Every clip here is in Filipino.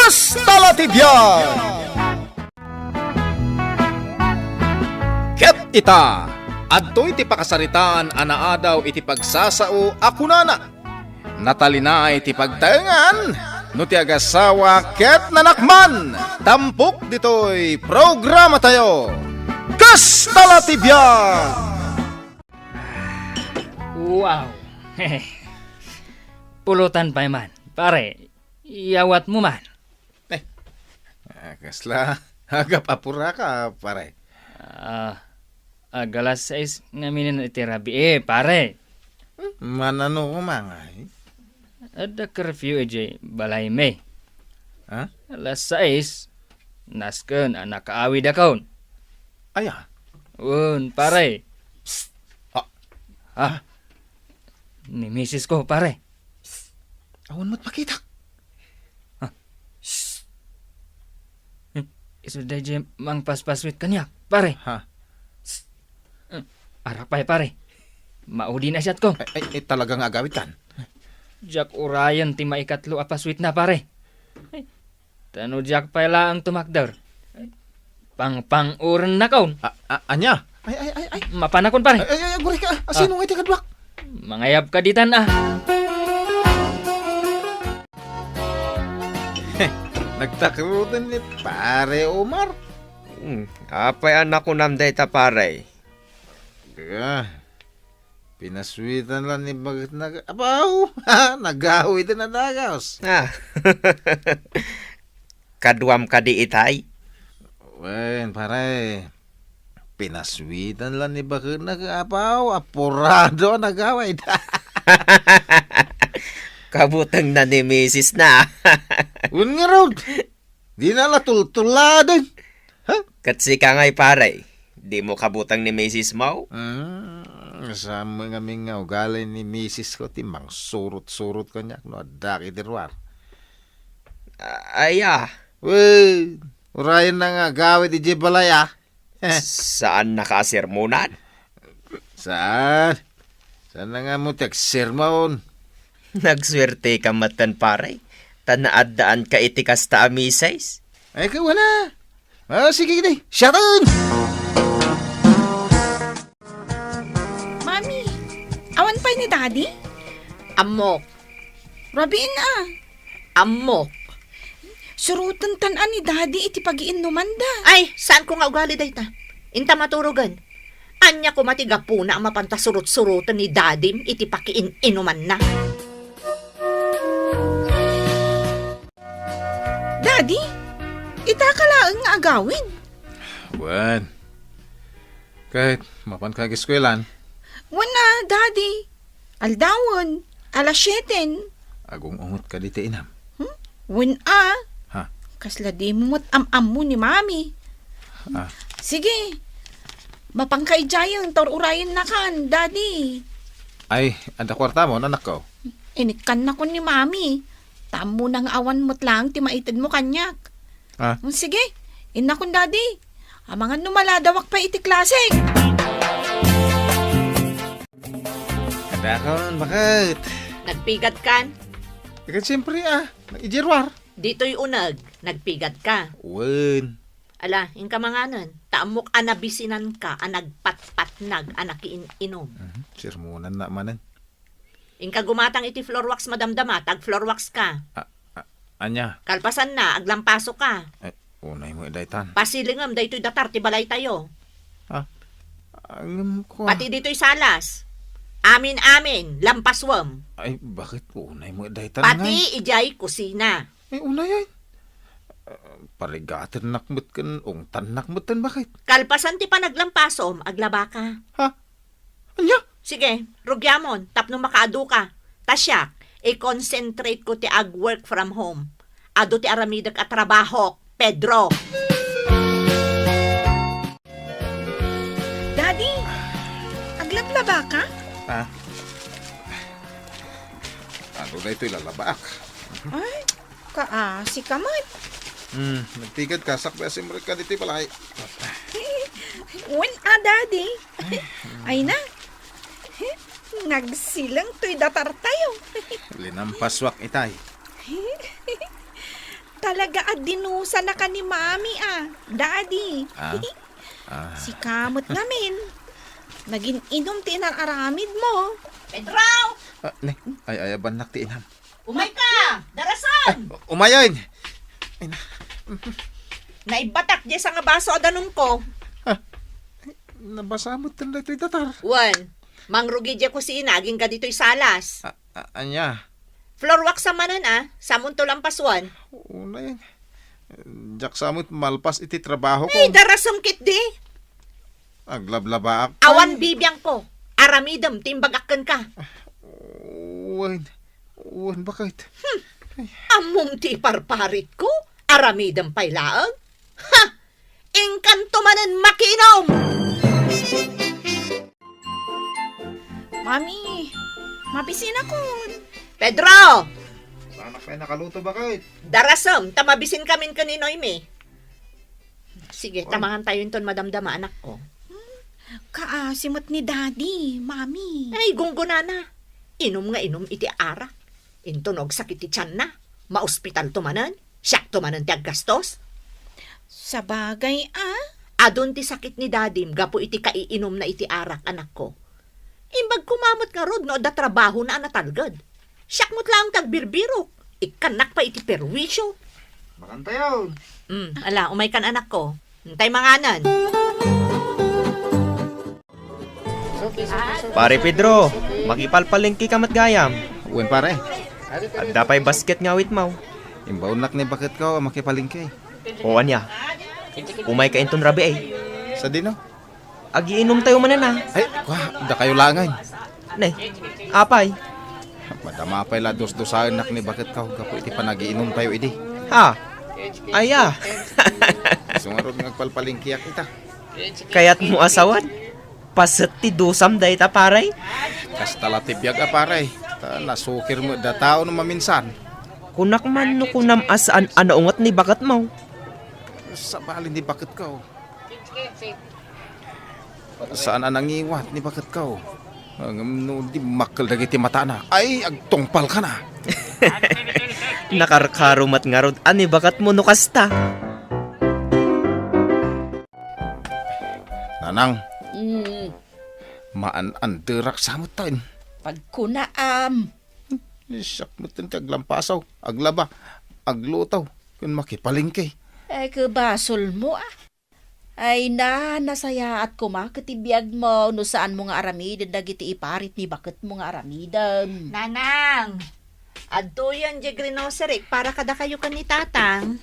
Kastalatibyan! Ket ita, adtoy ti pakasaritaan anaadaw iti pagsasao akunana. Natalina iti pagtaengan, no ti agasawa ket nanakman. Tampok ditoy programa tayo. Kastalatibyan! Wow. Pulutan pa man. Pare, iyawat mo man. Kasla, agap apura ka, pare. Galas 6 ngamin iti rabi pare. Manano ko mangay? Ada curfew ejay balay me. Ha? Alas 6, nasken anak kaawid akaon. Aya. Pare. Ah. Ni misis ko, pare. Awan mo't pakita. Isuday jay mang paspaswit kanyak, pare. Ha? Arak pare. Maudi na siyat ko. Ay, talagang agawit kan. Jack Urayan ti maikatlo apaswit na, pare. Tano Jack pala ang tumakdar. Pang-uran na kaon. Anya? Ay. Mapanakon, pare. Ay, guri ka. Sino nga iti kadwak? Mangayab ka ditan, Nagtakutan ni pare Omar. Apay anak ko namday ta pare. Pinaswitan lang ni bagit apaw. Nagawi din na dagaos. Kaduam ka di itay. Wen, pare. Pinaswitan lang ni bagit apaw. Apurado nagaway. Kabutang na ni Mrs. na. Un nga raw. Di na la tultuladan. Katsi ka ngay pare. Di mo kabutang ni Mrs. Mau? Sa mga nga ugali ni Mrs. ko, timang surut-surut ko niya. No, daki dirwar. Aya. Wey, urayan na nga gawid di balaya. Saan nakasermonan? Saan? Saan na nga mo sermon? Nagswerte ka matan pare. Tanaadaan ka itikas ta amisays. Ay, ka wala. Sige, gini. Shut on! Mami, awan pa ni Daddy? Amok. Rabiin na. Amok. Surutan tanan ni Daddy iti pag-iinuman da. Ay, saan ko nga ugali day ta? Inta maturugan. Anya ko matigapo na ang mapantasurot-surutan ni Dadim iti pakiin-inuman na. Daddy, itakalaang nga agawin. Wan. Kahit mapan kagiskwelahan, Wana, Daddy. Aldawon, alas 7. agong ungot ka dito inam. Wana, Ha? kasla di mo't am-am mo ni Mami. Ah. Sige, mapangkaijayang taur-urayan na kan, Daddy. Ay, anda kwarta mo, anak ko. Inikan na ko ni Mami. Tamo nang awan mo't lang, timaitid mo kanyak. Ah. Sige, ina kong Daddy. Amangan numaladawak pa iti klaseng. Anda ko, bakit? Nagpigat kan? Ikan siyempre ijirwar. Dito'y unag. Nagpigat ka. Wan. Ala, inka manganan. Taamok anabisinan ka, anagpat-patnag, anakiin-inom. Sirmunan na manan. Inka gumatang iti floor wax madamdama, tag floor wax ka. Anya? Kalpasan na, aglampaso ka. Ay, unay mo idaytan. Pasilingam, dayto'y datar, tibalay tayo. Ang ko. Pati dito'y salas. Amin-amin, lampaswam. Ay, bakit unay mo idaytan Pati ijay kusina. Ay, unay ay. Parigatan nakmut kan, ungtan nakmut kan, bakit? Kalpasan ti pa naglampasom, aglaba ka. Anya? Sige, rugyamon, tapno makaadu ka. Tasyak, i-concentrate ko ti ag-work from home. Ado ti aramidag at trabaho, Pedro. Daddy, aglablaba ka? Ano na ito'y lalabaak? Ay, kaasi ka man. Nagtigad ka, sakba si Marika dito'y palay. Daddy. Ay na. Nagsilang to'y datar tayo. Linampaswak itay. talaga at dinusa na ka ni Mami Daddy. Ah. Si kamot namin. Naging inom ti ng aramid mo. Pedro! Ne, ay banak ti inam. Umay ka! Darasan! Umayon! Naibatak di sa nga baso adanong ko. Nabasamot tan dito tatar. Wan, mangrugi di ko si inaging ka dito'y salas. Anya, Floor wax sa manan Samon to lang paswan. una yan. Jak samot malpas iti trabaho ko. Ay, darasam kit di. Aglablaba ako. Awan bibiyang ko. Aramidam, timbagakan ka. Uwan, bakit? Amom ti parparit ko. Aramidam pailaang. Ha! Engkanto manan makinom! Mami, mabisin ako. Pedro! Sana kayo nakaluto bakit? Darasam, tamabisin kamin kaninoy me. Sige, tamahan tayo ton madamdama anak ko. Kaasimot ni Daddy, Mami. Ay, gunggunana. Inom nga inom iti arak. Intunog sakit ti tiyan na. Maospital tumanan. Siyak tumanan ti aggastos. Sa bagay, Adon ti sakit ni dadim, gapo iti kaiinom na iti arak anak ko. Imbag kumamot nga rod no da trabaho na anatalgad. Siyak mo't lang tagbirbirok. Ikanak pa iti perwisyo. Makanta yun. Ala, umay kan anak ko. Hintay manganan. Pare Pedro, makipalpalengki ka matgayam. Uwan pare. At dapay basket nga wit mau. Imbaunak ni bakit ka makipalingkay. O anya, umay ka inton rabi ay. Sa dino? Agiinom tayo manan Ay, da kayo langan. Ne, apay. Madama pa ila dos-dosahan nak ni bakit ka. Kapo iti panagiinom tayo idi. Ha? Aya. Sungarod ngagpalpalingkiyak kita. Kaya't mo asawan. Pasat ti dusam day ta paray. Kastala tibiyag pare. Ta nasukir mo da tao no maminsan. Kunak man no kunam asaan anaungat ni bakat mau. Sa balin di bakit ka. Saan anang iwat ni bakit ka. No di makal dagiti mata na. Ay agtongpal ka na. Nakarkarumat nga rod ani bakat mo no kasta. Nanang, maan-anderak samot tayo. Pagkunaam. Siyak mo tayo aglampasaw, aglaba, aglutaw, kung makipalingkay. Ay, kabasol mo Ay nasaya at kumakatibiyag mo no saan mo nga aramidan dagiti iparit ni bakit mo nga aramidan. Nanang! Adto yan di grinoserik para kada kayo ni tatang.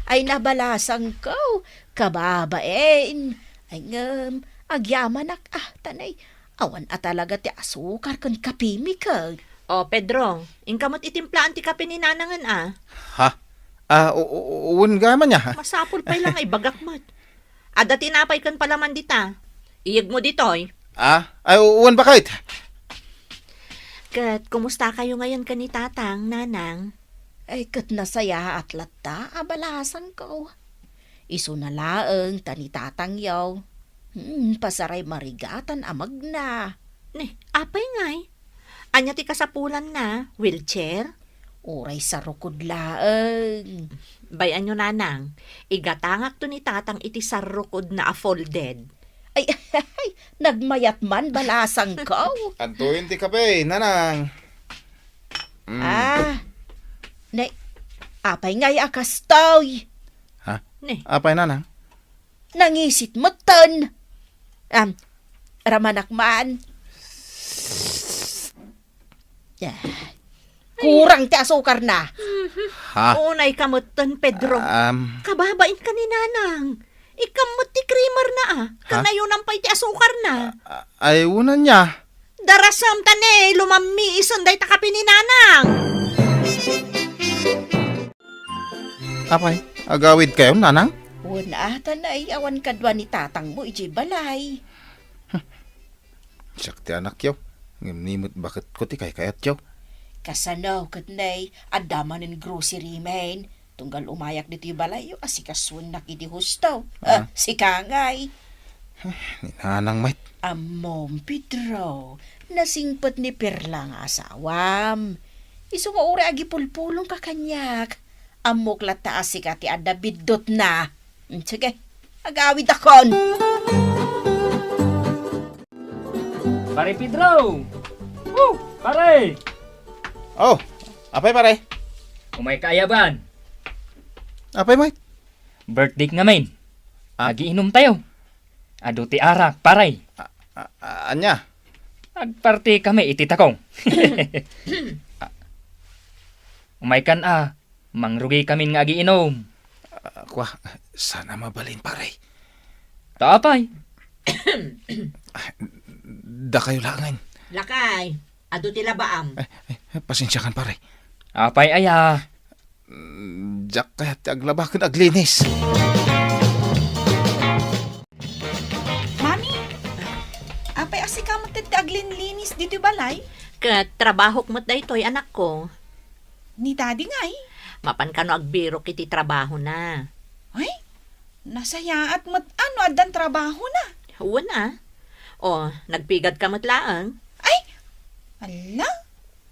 Ay nabalasang ko. Kababain. Ay agyaman tanay. Awan talaga ti asukar kan kapimi ka. O, Pedro, ingkamot itimplaan ti kape ni nanangan Ha? Uwan gaman niya. Masapol pa lang ay bagakmat. Ada tinapay kan palaman dita. Iyag mo ditoy. Ay uwan bakit? Kat, kumusta kayo ngayon ni tatang, nanang? Ay kat nasaya at lata abalasan ko. Isu na laeng tani tatang yaw. Pasaray marigatan amag na. Ne, apay ngay. Anya ti kasapulan na, wheelchair? Uray sa rukod laeng. Bayan nyo nanang, igatangak to ni tatang iti sarukod na folded. Ay, nagmayat man balasang ko. Antuin ti kape, nanang. Apay ngay akastoy. Ha? Ne, Apay nanang? Nangisit mo ton. Ramanak man. Kurang ti asukar na. Ha? unay kamutan, Pedro. Kababain ka ni nanang. Ikamot ti creamer na Kanayon ang pay ti asukar na. Ay unan niya. Darasam tane, lumami ison day takapi ni nanang. Apay, agawid kayo, nanang? Una, tanay, awan kadwa ni tatang mo, iji balay. Siyak ti anak yaw. Ngimnimot bakit ko ti kay kayat yaw. Kasanaw, katnay, adaman ng grocery main. Tunggal umayak dito yung balay, yung asikaswan na kiti hustaw. Si Kangay. Ni nanang mait. Amom, Pedro, nasingpot ni Perla nga asawam. Isu nga uri agi pulpulong kakanyak. Amok lata asika ti adda bidot na. Sige, agawid akon. Pare Pedro! Pare! Oh, apay pare? Umay kaayaban. Apay mate? Birthday ngamin. Ah? Nagiinom tayo. Ado ti arak, paray. Anya? Agparty kami ititakong. Umay kan mangrugi kami nga giinom. Kwa, sana mabalin pare. Taapay. Da kayo langan. Lakay, ado tila baam. Pasensya kan pare. Apay aya. Diyak kaya ti aglabakan aglinis. Mami, apay asika mo ti aglinlinis dito balay? Katrabahok mo't da ito'y anak ko. Ni daddy nga eh. Mapan ka no agbiro kiti trabaho na. Ay, nasaya at ano adan trabaho na. Huwag na. O, nagpigad ka mo't laang. Ay, ala,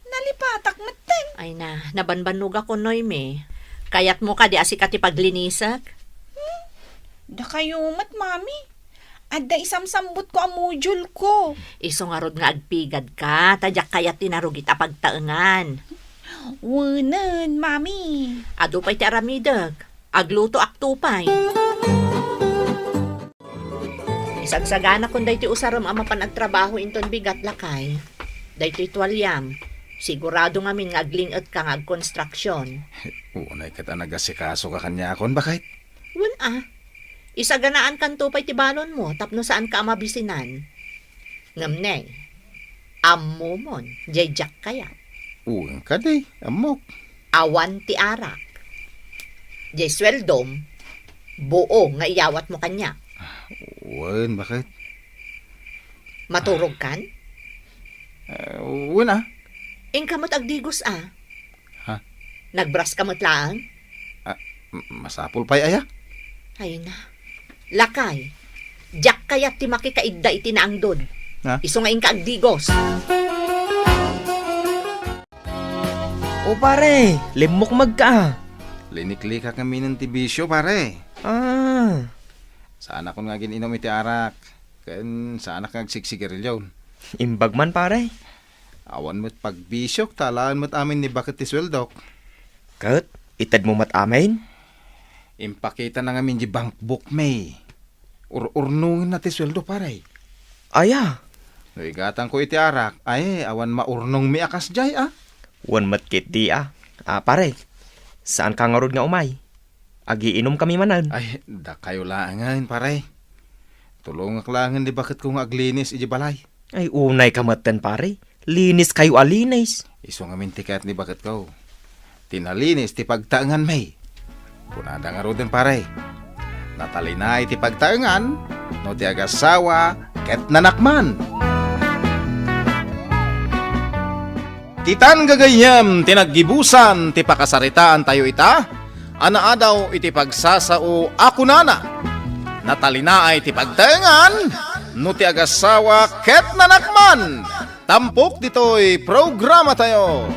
nalipatak maten. Ay na, nabanbanog ako noy me. Kayat mo ka di asika ti paglinisak. Da kayo mat, mami. Adda isamsambot ko ang module ko. Iso nga rod nga agpigad ka, tadyak kayat tinarugit a pagtaengan. Wunan, mami. Ado pa'y ti aramidag. Agluto aktupay. Isagsagana kung dahi ti usaram ang mapanagtrabaho inton bigat lakay. Dahi ti tuwalyam. Sigurado ngamin nga aglingit ka nga agkonstruksyon. Unay kita nagasikaso ka kanya akon bakit? Wala. Isaganaan kan tupay ti balon mo tapno saan ka mabisinan. Ngamnay. Ammomon. Jayjak kaya. Uwang ka day, amok. Awan ti arak. Jay sweldom. Buo nga iyawat mo kanya. Uwan, bakit? Maturog kan? Uwan Ing kamot agdigos Ha? Nagbras kamot lang? Masapul pa'y aya? Ay na. Lakay. Diyak kayat ti makikaigda iti naang dod. Ha? Iso nga ing kaagdigos. O pare, limok magka. Linikli ka kami ng tibisyo pare. Saan ako nga gininom iti arak. Kan saan ka nagsiksigarilyon. Imbag man pare. Awan mo't pagbisyok, talaan mo't amin ni bakit ti sweldok. Kat, itad mo matamin? Impakita na ngamin di bank book may. Urnungin na ti sweldo pare. Aya, Igatan ko iti arak, ay awan maurnong mi akas jay wan matkit di pare, saan ka nga rod nga umay? Agiinom kami manan. Ay, da kayo langan pare. Tulong aklangan di bakit kung aglinis iji balay. Ay unay kamatan pare, linis kayo alinis. Iso nga mintikat ni bakit ko. Tinalinis ti pagtaangan may. Kunada nga rodin pare. Natalinay ti pagtaangan, no ti agasawa, ket nanakman. Titan gagayem, tinaggibusan, ti pakasaritaan tayo ita, anaadaw iti pagsasao ako nana. Natalinaay ti pagtaengan, no ti agasawa ket nanakman. Tampok dito'y programa tayo.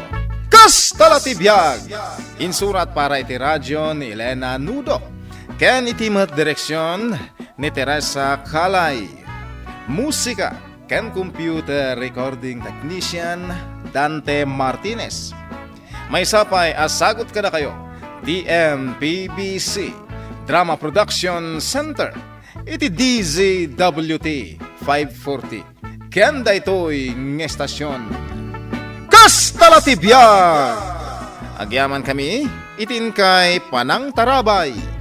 Kastala ti biyag! Insurat para iti radyo ni Elena Nudo. Ken iti mat direksyon ni Teresa Kalay. Musika ken computer recording technician Dante Martinez. May sapay asagot ka na kayo. DMPBC Drama Production Center. Iti DZWT 540. Kenda ito'y ngestasyon. Kastala ti biyag! Agyaman kami, itin kay Panang Tarabay.